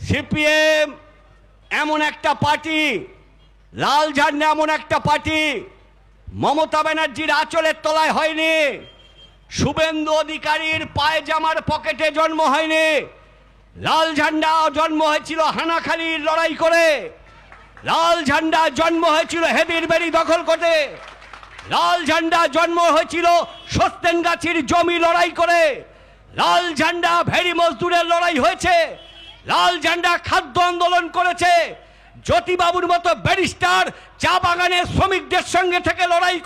CPM এমন একটা party, লাল ঝান্ডা এমন একটা পার্টি মমতা ব্যানার্জির আঁচলের তলায় হয়নি, শুভেন্দু অধিকারীর পায়জামার পকেটে জন্ম হয়নি। লাল ঝান্ডা জন্ম হয়েছিল হানাখালির লড়াই করে, লাল ঝান্ডা জন্ম হয়েছিল হেদির বেড়ি দখল করে, লাল ঝান্ডা জন্ম হয়েছিল সস্তেনগাছির জমি লড়াই করে, লাল ঝান্ডা ভেরি মজদুরের লড়াই হয়েছে, লাল ঝান্ডা খাদ্য আন্দোলন করেছে, জ্যোতিবাবুর মতো ব্যারিস্টার চা বাগানের শ্রমিকদের সঙ্গে থেকে লড়াই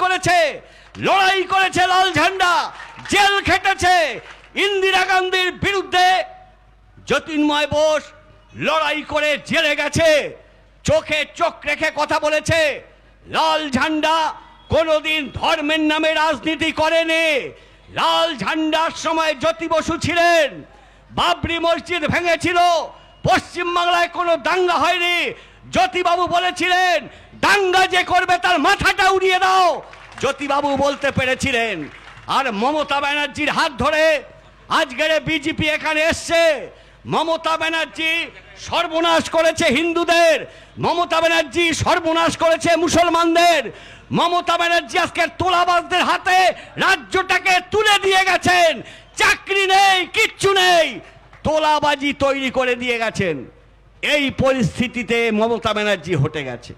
করেছে লাল ঝান্ডা, জেল খেটেছে। ইন্দিরা গান্ধীর বিরুদ্ধে জ্যোতির্ময় বোস লড়াই করে জেলে গেছে, চোখে চোখ রেখে কথা বলেছে। লাল ঝান্ডা কোনোদিন ধর্মের নামে রাজনীতি করেনি। লাল ঝান্ডার সময় জ্যোতি বসু ছিলেন, বাবরি মসজিদ ভেঙেছিল, পশ্চিমবাংলায় কোনো দাঙ্গা হয়নি। জ্যোতিবাবু বলেছিলেন দাঙ্গা যে করবে তার মাথাটা উড়িয়ে দাও, জ্যোতিবাবু বলতে পেরেছিলেন। আর মমতা ব্যানার্জির হাত ধরে আজকের বিজেপি এখানে এসছে। মমতা ব্যানার্জি সর্বনাশ করেছে হিন্দুদের, মমতা ব্যানার্জি সর্বনাশ করেছে মুসলমানদের, মমতা ব্যানার্জি আজকে তোলাবাজদের হাতে রাজ্যটাকে তুলে দিয়ে গেছেন। চাকরি নেই, কিচ্ছু নেই, তোলাবাজি তৈরি করে দিয়ে গেছেন। এই পরিস্থিতিতে মমতা ব্যানার্জি হটে গেছে।